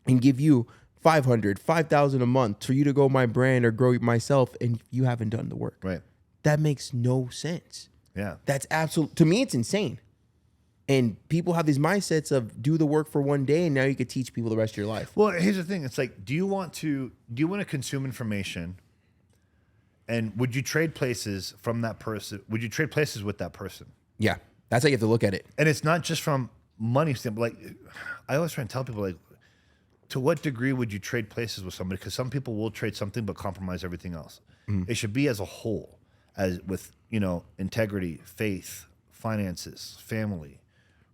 and give you 500, 5,000 a month for you to grow my brand or grow myself, and you haven't done the work? Right. That makes no sense. Yeah. That's to me, it's insane. And people have these mindsets of do the work for one day, and now you could teach people the rest of your life. Well, here's the thing. It's like, do you want to consume information? And would you trade places from that person? Would you trade places with that person? Yeah, that's how you have to look at it. And it's not just from money standpoint. Like, I always try and tell people, like, to what degree would you trade places with somebody? Because some people will trade something but compromise everything else. It should be as a whole, as with integrity, faith, finances, family,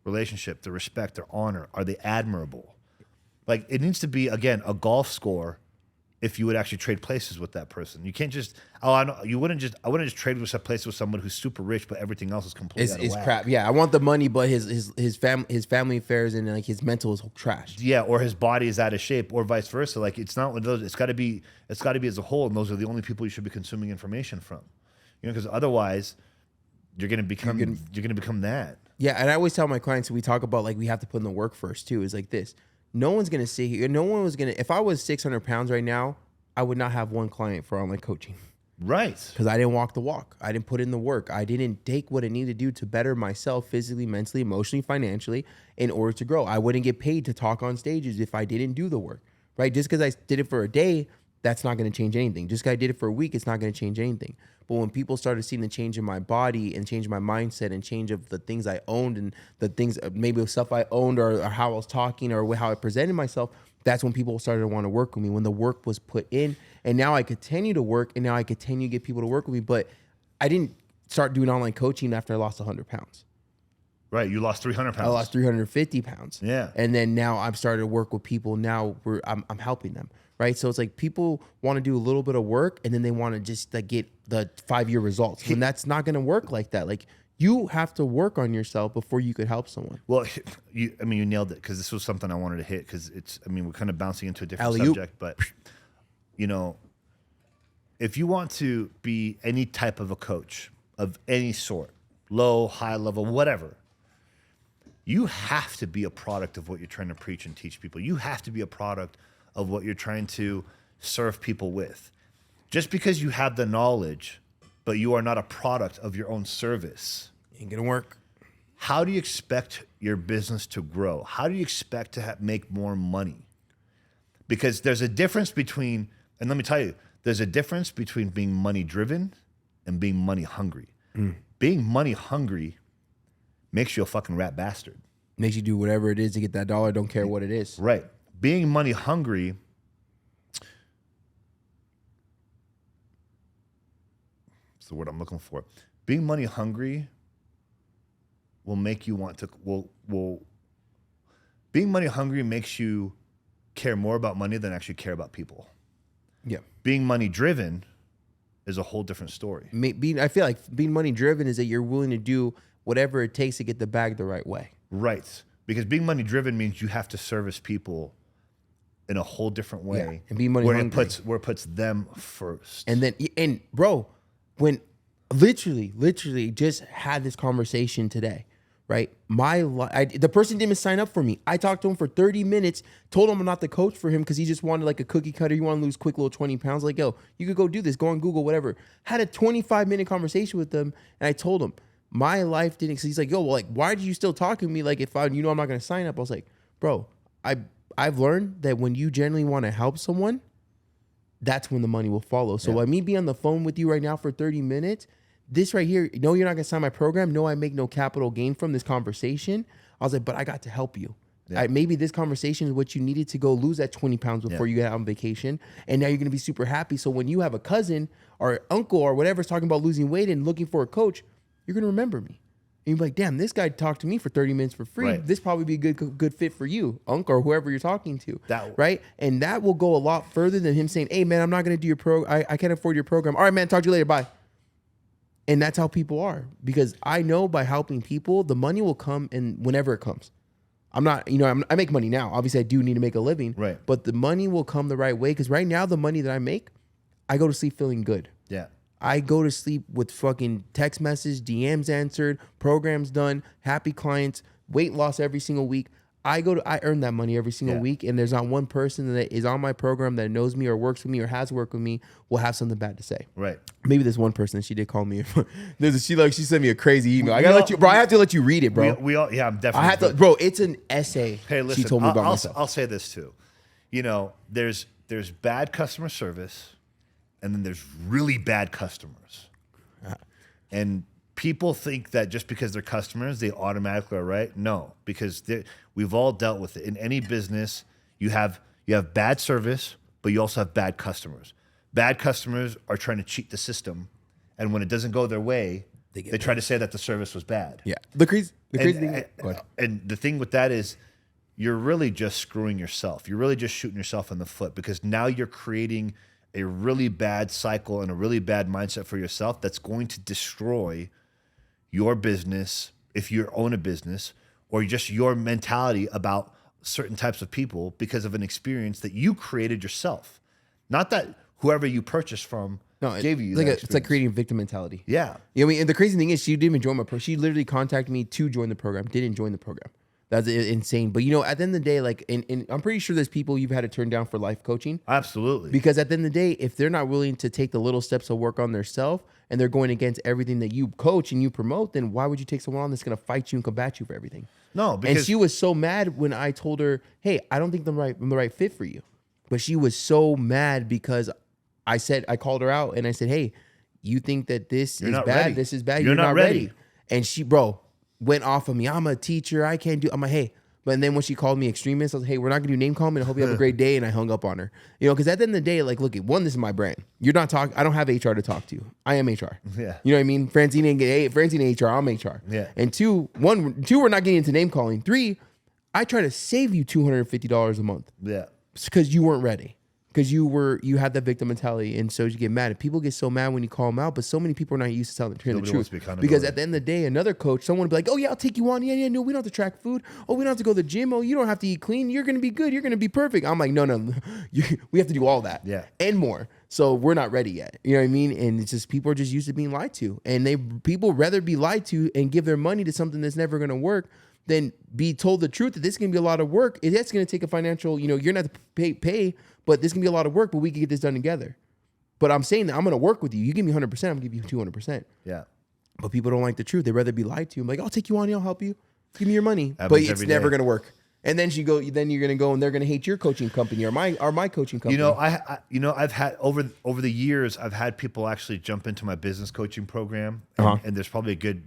relationship, the respect, their honor. Are they admirable? Like, it needs to be, again, a golf score. If you would actually trade places with that person, you can't just. I wouldn't just trade with a place with someone who's super rich, but everything else is completely out of whack. Crap. Yeah, I want the money, but his family affairs and like his mental is trash. Yeah, or his body is out of shape, or vice versa. Like, it's not one of those. It's got to be as a whole, and those are the only people you should be consuming information from. Because otherwise, you're gonna become that. Yeah, and I always tell my clients, we talk about like we have to put in the work first too. Is like this. No one's gonna sit here. No one was gonna. If I was 600 pounds right now, I would not have one client for online coaching. Right. Because I didn't walk the walk. I didn't put in the work. I didn't take what I needed to do to better myself physically, mentally, emotionally, financially in order to grow. I wouldn't get paid to talk on stages if I didn't do the work. Right? Just because I did it for a day, that's not going to change anything. Just because I did it for a week, it's not going to change anything. But when people started seeing the change in my body and change my mindset and change of the things I owned and the things, maybe stuff I owned or how I was talking or how I presented myself, that's when people started to want to work with me, when the work was put in. And now I continue to work, and now I continue to get people to work with me. But I didn't start doing online coaching after I lost 100 pounds. Right. You lost 300 pounds. I lost 350 pounds. Yeah. And then now I've started to work with people. Now I'm helping them. Right. So it's like people want to do a little bit of work, and then they want to just like get the 5-year results. And that's not going to work like that. Like, you have to work on yourself before you could help someone. Well, you nailed it, because this was something I wanted to hit, because we're kind of bouncing into a different Alley-oop. subject, but if you want to be any type of a coach of any sort, low, high level, whatever, you have to be a product of what you're trying to preach and teach people. You have to be a product of what you're trying to serve people with. Just because you have the knowledge, but you are not a product of your own service, Ain't gonna work. how do you expect your business to grow? How do you expect to make more money? Because there's a difference between, and let me tell you, there's a difference between being money driven and being money hungry. Being money hungry makes you a fucking rat bastard. Makes you do whatever it is to get that dollar. Don't care what it is. Right. Being money hungry, that's the word I'm looking for. Being money hungry will make you want to, being money hungry makes you care more about money than actually care about people. Yeah. Being money driven is a whole different story. I feel like being money driven is that you're willing to do whatever it takes to get the bag the right way. Right. Because being money driven means you have to service people in a whole different way. Yeah, and being money hungry. Where it puts them first. And bro, when literally just had this conversation today, right? The person didn't even sign up for me. I talked to him for 30 minutes, told him I'm not the coach for him because he just wanted like a cookie cutter. You want to lose quick little 20 pounds. Like, yo, you could go do this. Go on Google, whatever. Had a 25-minute conversation with them. And I told him my life didn't. Cause he's like, yo, well, like, why did you still talk to me? Like, if I'm not going to sign up. I was like, bro, I've learned that when you genuinely want to help someone, that's when the money will follow. So by me being on the phone with you right now for 30 minutes, this right here, no, you're not going to sign my program. No, I make no capital gain from this conversation. I was like, but I got to help you. Yeah. Maybe this conversation is what you needed to go lose that 20 pounds before you get out on vacation. And now you're going to be super happy. So when you have a cousin or uncle or whatever is talking about losing weight and looking for a coach, you're going to remember me. And you're like, damn, this guy talked to me for 30 minutes for free. Right. This probably be a good fit for you, uncle, or whoever you're talking to. Right? And that will go a lot further than him saying, hey, man, I'm not going to do your program. I can't afford your program. All right, man, talk to you later. Bye. And that's how people are, because I know by helping people, the money will come and whenever it comes. I make money now. Obviously, I do need to make a living. Right. But the money will come the right way, because right now, the money that I make, I go to sleep feeling good. Yeah. I go to sleep with fucking text message, DMs answered, programs done, happy clients, weight loss every single week. I earn that money every single week, and there's not one person that is on my program that knows me or works with me or has worked with me will have something bad to say. Right. Maybe there's one person, she did call me. She sent me a crazy email. I have to let you read it, bro. I'm definitely. I have to, bro. It's an essay. Hey, listen, she told me about myself. I'll say this too. There's bad customer service, and then there's really bad customers, and people think that just because they're customers, they automatically are right. No, because we've all dealt with it. In any business, you have bad service, but you also have bad customers. Bad customers are trying to cheat the system, and when it doesn't go their way, they try to say that the service was bad. Yeah. The crazy thing. And the thing with that is, you're really just screwing yourself. You're really just shooting yourself in the foot, because now you're creating a really bad cycle and a really bad mindset for yourself that's going to destroy your business, if you own a business, or just your mentality about certain types of people because of an experience that you created yourself. Not that whoever you purchased from gave you it's like creating victim mentality. Yeah. You know what I mean? And the crazy thing is, she didn't even join my program. She literally contacted me to join the program, didn't join the program. That's insane. But at the end of the day, like, and I'm pretty sure there's people you've had to turn down for life coaching. Absolutely. Because at the end of the day, if they're not willing to take the little steps to work on their self, and they're going against everything that you coach and you promote, then why would you take someone on that's going to fight you and combat you for everything? No, because... And she was so mad when I told her, hey, I don't think I'm the right fit for you. But she was so mad because I called her out and I said, hey, you think that this is bad, ready. this is bad, you're not ready. And she, went off of me. I'm a teacher. I can't do. I'm like, hey. But then when she called me extremist, I was like, hey, we're not going to do name calling. I hope you have a great day. And I hung up on her. Because at the end of the day, like, look, one, this is my brand. You're not talking. I don't have HR to talk to. I am HR. Yeah. You know what I mean? Francine HR. I'm HR. Yeah. And two, we're not getting into name calling. 3, I try to save you $250 a month. Yeah. Because you weren't ready. Because you had that victim mentality, and so you get mad. And people get so mad when you call them out, but so many people are not used to telling the truth. Because at the end of the day, another coach, someone would be like, "Oh yeah, I'll take you on. Yeah, no, we don't have to track food. Oh, we don't have to go to the gym. Oh, you don't have to eat clean. You're gonna be good. You're gonna be perfect." I'm like, no, we have to do all that, and more. So we're not ready yet. You know what I mean? And it's just people are just used to being lied to, and people rather be lied to and give their money to something that's never gonna work than be told the truth that this is gonna be a lot of work. That's gonna take a financial. You're gonna have to pay. But this can be a lot of work, but we can get this done together. But I'm saying that I'm going to work with you. You give me 100%, I'm going to give you 200%. Yeah. But people don't like the truth. They'd rather be lied to. I'm like, I'll take you on, I'll help you. Give me your money. But it's never going to work. And then you're going to go and they're going to hate your coaching company or my coaching company. I've had over the years, I've had people actually jump into my business coaching program, and there's probably a good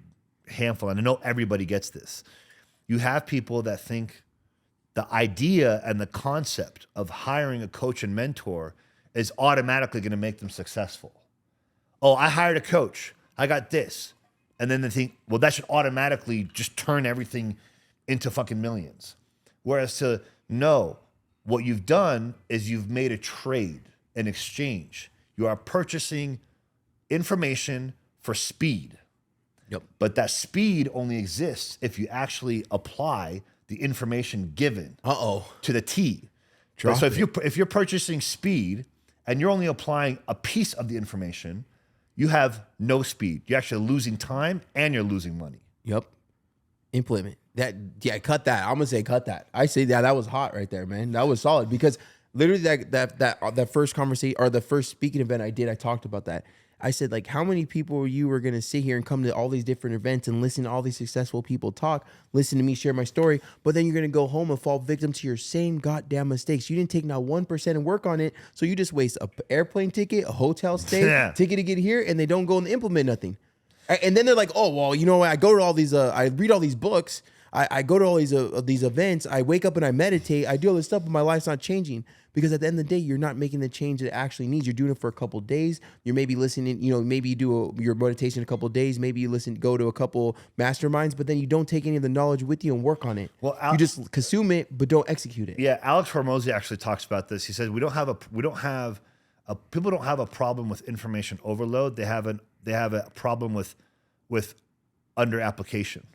handful, and I know everybody gets this. You have people that think the idea and the concept of hiring a coach and mentor is automatically going to make them successful. Oh, I hired a coach. I got this. And then they think, well, that should automatically just turn everything into fucking millions. Whereas what you've done is you've made a trade, an exchange. You are purchasing information for speed. Yep. But that speed only exists if you actually apply the information given to the T. Drop so it. if you're purchasing speed and you're only applying a piece of the information, you have no speed. You're actually losing time and you're losing money. Yep. Implement that. Yeah, cut that. I'm gonna say cut that. I say that was hot right there, man. That was solid because literally that first conversation or the first speaking event I did, I talked about that. I said, like, how many people you were gonna sit here and come to all these different events and listen to all these successful people talk, listen to me share my story, but then you're gonna go home and fall victim to your same goddamn mistakes. You didn't take not 1% and work on it, so you just waste an airplane ticket, a hotel stay, ticket to get here, and they don't go and implement nothing. And then they're like, oh, well, you know what? I go to all these, I read all these books. I go to all these events. I wake up and I meditate. I do all this stuff, but my life's not changing. Because at the end of the day, you're not making the change that it actually needs. You're doing it for a couple of days. You're maybe listening, maybe you do your meditation a couple of days. Maybe you go to a couple masterminds, but then you don't take any of the knowledge with you and work on it. Well, you just consume it, but don't execute it. Yeah, Alex Hormozi actually talks about this. He says people don't have a problem with information overload. They have a problem with under application.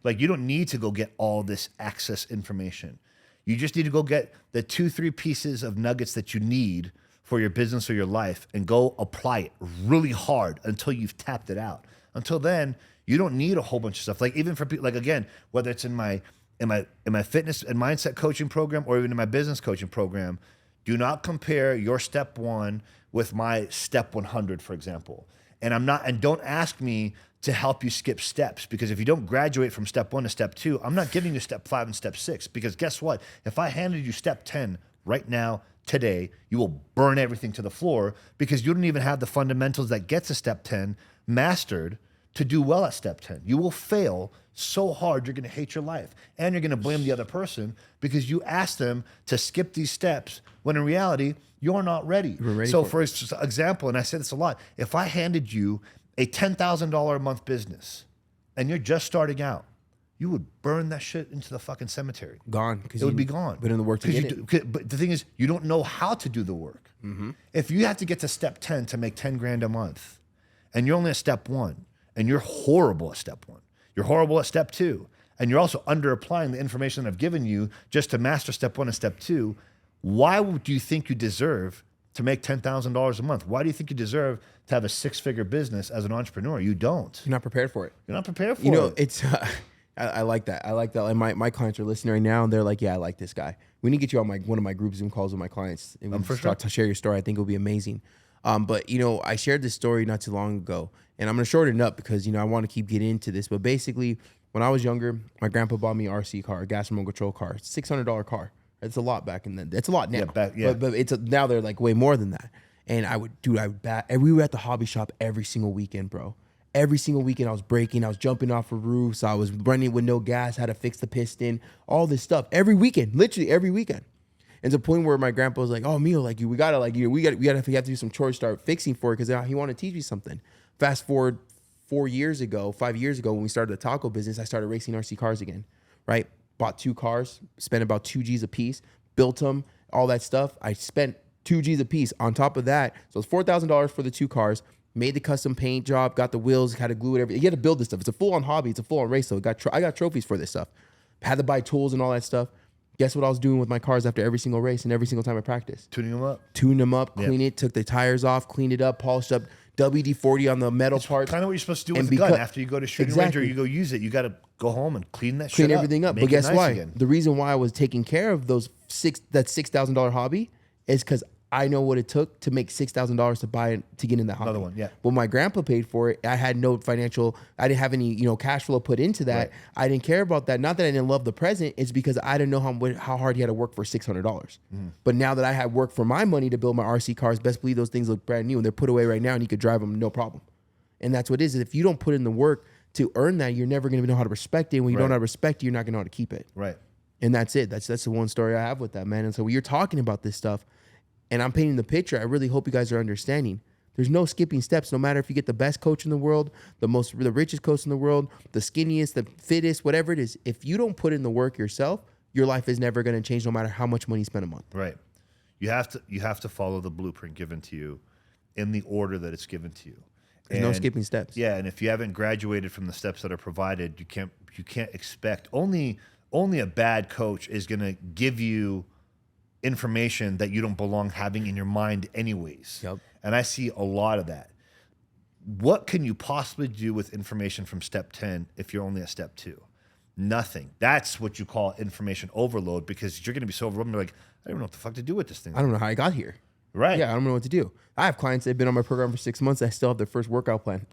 Like, you don't need to go get all this access information. You just need to go get the 2-3 pieces of nuggets that you need for your business or your life and go apply it really hard until you've tapped it out. Until then, you don't need a whole bunch of stuff. Like, even for people, like, again, whether it's in my fitness and mindset coaching program or even in my business coaching program, do not compare your step 1 with my step 100, for example. And don't ask me to help you skip steps, because if you don't graduate from step 1 to step 2, I'm not giving you step 5 and step 6, because guess what? If I handed you step 10 right now, today, you will burn everything to the floor because you don't even have the fundamentals that get to step 10 mastered to do well at step 10. You will fail so hard, you're gonna hate your life. And you're gonna blame the other person because you asked them to skip these steps when in reality, you're not ready. So for example, and I say this a lot, if I handed you a $10,000 a month business and you're just starting out, you would burn that shit into the fucking cemetery. Gone. It would be gone. Put in the work to get it. But the thing is, you don't know how to do the work. If you have to get to step 10 to make 10 grand a month and you're only at step 1 and you're horrible at step 1, you're horrible at step 2, and you're also under applying the information that I've given you just to master step 1 and step 2, why do you think you deserve to make $10,000 a month? Why do you think you deserve to have a 6-figure business as an entrepreneur? You don't. You're not prepared for it. You're not prepared for it. It's I like that. I like that. And my clients are listening right now, and they're like, yeah, I like this guy. We need to get you on one of my group Zoom calls with my clients. And for sure. To share your story. I think it'll be amazing. But I shared this story not too long ago, and I'm gonna shorten it up because I want to keep getting into this. But basically, when I was younger, my grandpa bought me an RC car, a gas remote control car, $600 car. It's a lot back in then. It's a lot now. But it's now they're like way more than that. And I would bat. And we were at the hobby shop every single weekend, bro. Every single weekend I was braking, I was jumping off of roofs, I was running with no gas, had to fix the piston, all this stuff. Every weekend, literally every weekend. And to the point where my grandpa was like, "Oh, Mio, we have to do some chores, start fixing for it because he wanted to teach me something." Fast forward 5 years ago, when we started the taco business, I started racing RC cars again, right? Bought 2 cars, spent about 2 G's a piece, built them, all that stuff. I spent 2 G's a piece on top of that. So it's $4,000 for the 2 cars, made the custom paint job, got the wheels, had to glue it, everything. You had to build this stuff. It's a full-on hobby. It's a full-on race. So I got trophies for this stuff. Had to buy tools and all that stuff. Guess what I was doing with my cars after every single race and every single time I practiced? Tuning them up. Clean it, took the tires off, cleaned it up, polished up, WD-40 on the metal parts. Kind of what you're supposed to do with the gun. After you go to shooting range or you go use it, you got to go home and clean that shit up. Clean everything up. But guess why? The reason why I was taking care of that $6,000 hobby is because I know what it took to make $6,000 to buy it, to get in that hobby. Another one, yeah. Well, my grandpa paid for it. I had no I didn't have any, cash flow put into that. Right. I didn't care about that. Not that I didn't love the present. It's because I didn't know how hard he had to work for $600. But now that I had worked for my money to build my RC cars, best believe those things look brand new and they're put away right now and you could drive them no problem. And that's what it is. If you don't put in the work to earn that, you're never going to know how to respect it. When you don't know how to respect it, you're not going to know how to keep it. Right. And that's it. That's the one story I have with that, man. And so when you're talking about this stuff, and I'm painting the picture, I really hope you guys are understanding. There's no skipping steps, no matter if you get the best coach in the world, the richest coach in the world, the skinniest, the fittest, whatever it is. If you don't put in the work yourself, your life is never going to change no matter how much money you spend a month. Right. You have to follow the blueprint given to you in the order that it's given to you. There's no skipping steps. Yeah, and if you haven't graduated from the steps that are provided, you can't expect. Only a bad coach is going to give you information that you don't belong having in your mind anyways. Yep. And I see a lot of that. What can you possibly do with information from step 10 if you're only at step 2? Nothing. That's what you call information overload, because you're going to be so overwhelmed. You're like, I don't know what the fuck to do with this thing. I don't know how I got here. Right. Yeah, I don't know what to do. I have clients that have been on my program for 6 months that still have their first workout plan.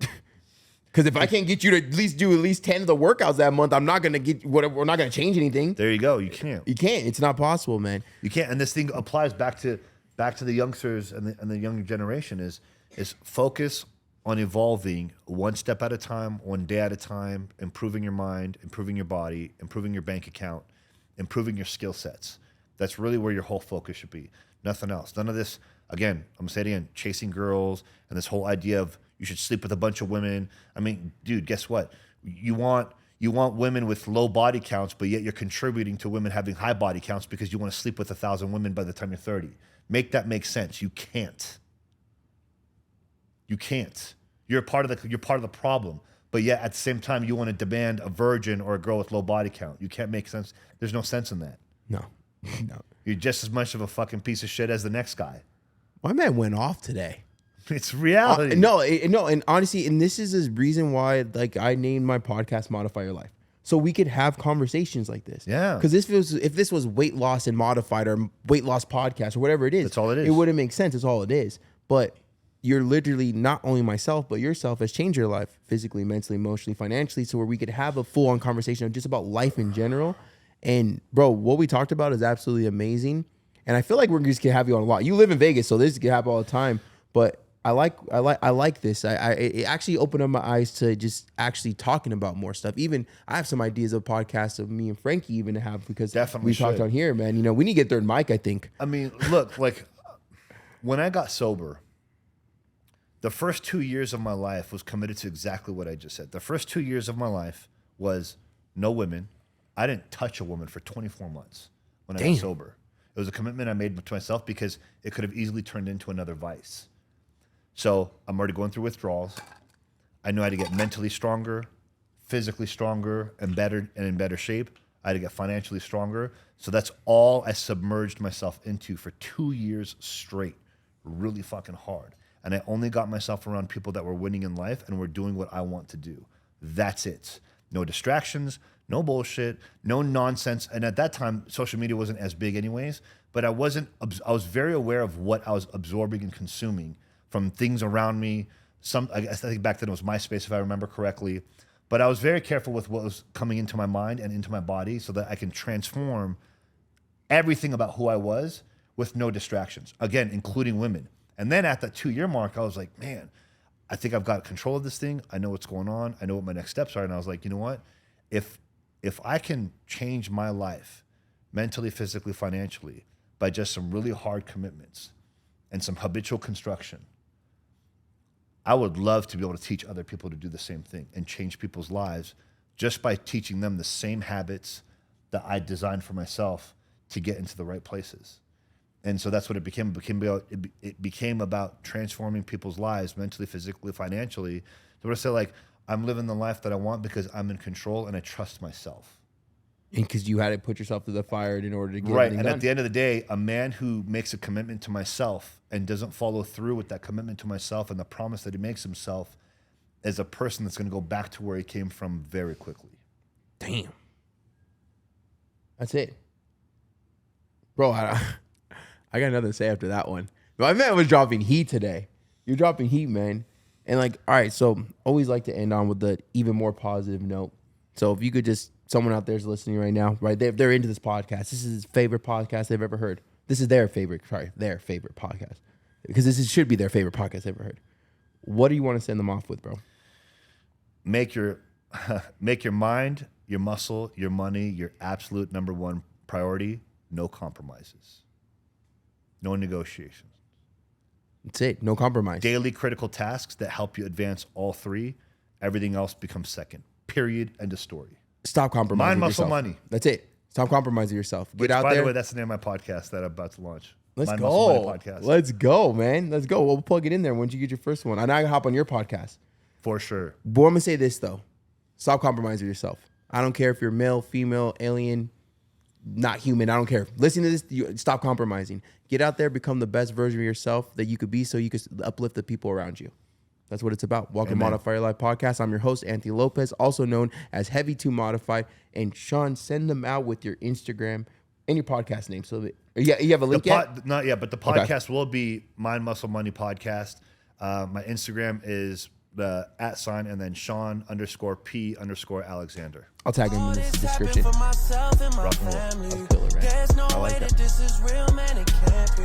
Because if I can't get you to at least do 10 of the workouts that month, I'm not gonna get whatever. We're not gonna change anything. There you go. You can't. You can't. It's not possible, man. You can't. And this thing applies back to the youngsters and the younger generation is focus on evolving one step at a time, one day at a time, improving your mind, improving your body, improving your bank account, improving your skill sets. That's really where your whole focus should be. Nothing else. None of this, again, I'm gonna say it again, chasing girls and this whole idea of you should sleep with a bunch of women. I mean, dude, guess what? You want women with low body counts, but yet you're contributing to women having high body counts because you want to sleep with 1,000 women by the time you're 30. Make that make sense. You can't. You can't. You're part of the problem, but yet at the same time you want to demand a virgin or a girl with low body count. You can't make sense. There's no sense in that. No. No. You're just as much of a fucking piece of shit as the next guy. My man went off today. It's reality. No, and honestly, and this is the reason why, like, I named my podcast "Modify Your Life," so we could have conversations like this. Yeah. Because if this was weight loss and modified or weight loss podcast or whatever it is, that's all it is. It wouldn't make sense. It's all it is. But you're literally not only myself, but yourself has changed your life physically, mentally, emotionally, financially, so where we could have a full-on conversation of just about life in general. And bro, what we talked about is absolutely amazing. And I feel like we're just gonna have you on a lot. You live in Vegas, so this can happen all the time. But I like this. It actually opened up my eyes to just actually talking about more stuff. Even I have some ideas of podcasts of me and Frankie even to have, because Definitely we talked on here, man. You know, we need to get third mic, I think. I mean, look, like when I got sober, the first 2 years of my life was committed to exactly what I just said. The first 2 years of my life was no women. I didn't touch a woman for 24 months when I got sober. It was a commitment I made to myself because it could have easily turned into another vice. So I'm already going through withdrawals. I knew I had to get mentally stronger, physically stronger, and in better shape. I had to get financially stronger. So that's all I submerged myself into for 2 years straight, really fucking hard. And I only got myself around people that were winning in life and were doing what I want to do. That's it. No distractions, no bullshit, no nonsense. And at that time, social media wasn't as big anyways, but I was very aware of what I was absorbing and consuming from things around me. I think back then it was MySpace, if I remember correctly. But I was very careful with what was coming into my mind and into my body so that I can transform everything about who I was with no distractions. Again, including women. And then at that 2-year mark, I was like, man, I think I've got control of this thing. I know what's going on. I know what my next steps are. And I was like, you know what? If I can change my life mentally, physically, financially by just some really hard commitments and some habitual construction, I would love to be able to teach other people to do the same thing and change people's lives just by teaching them the same habits that I designed for myself to get into the right places. And so that's what it became. It became about transforming people's lives mentally, physically, financially. So I say, like, I'm living the life that I want because I'm in control and I trust myself. And because you had to put yourself through the fire in order to get right. everything And done. at the end of the day, a man who makes a commitment to myself and doesn't follow through with that commitment to myself and the promise that he makes himself is a person that's going to go back to where he came from very quickly. Damn. That's it. Bro, I got nothing to say after that one. My man was dropping heat today. You're dropping heat, man. And like, all right, so always like to end on with the even more positive note. So if you could just, someone out there is listening right now, right? They're into this podcast. This is his favorite podcast they've ever heard. This is their favorite podcast. Because should be their favorite podcast they've ever heard. What do you want to send them off with, bro? Make your mind, your muscle, your money, your absolute number one priority. No compromises. No negotiations. That's it. No compromise. Daily critical tasks that help you advance all three. Everything else becomes second. Period. End of story. Stop compromising Mind, muscle, yourself. money. That's it. Stop compromising yourself. Get out by there. the way, that's the name of my podcast that I'm about to launch. Let's Mind Muscle Money go. podcast. Let's go, man. Let's go. We'll plug it in there once you get your first one. And I can hop on your podcast. For sure. But I'm going to say this, though. Stop compromising yourself. I don't care if you're male, female, alien, not human. I don't care. Listen to this. Stop compromising. Get out there, become the best version of yourself that you could be so you could uplift the people around you. That's what it's about. Welcome to Modify Your Life Podcast. I'm your host, Anthony Lopez, also known as Heavy to Modified. And Sean, send them out with your Instagram and your podcast name. So that, you have a link yet? Not yet, but the podcast will be Mind Muscle Money Podcast. My Instagram is the @ and then Sean_P_Alexander. I'll tag him in the description. For myself and my Rock and roll. family. That's killer, man. There's no I like way that. that this is real, man. It can't be.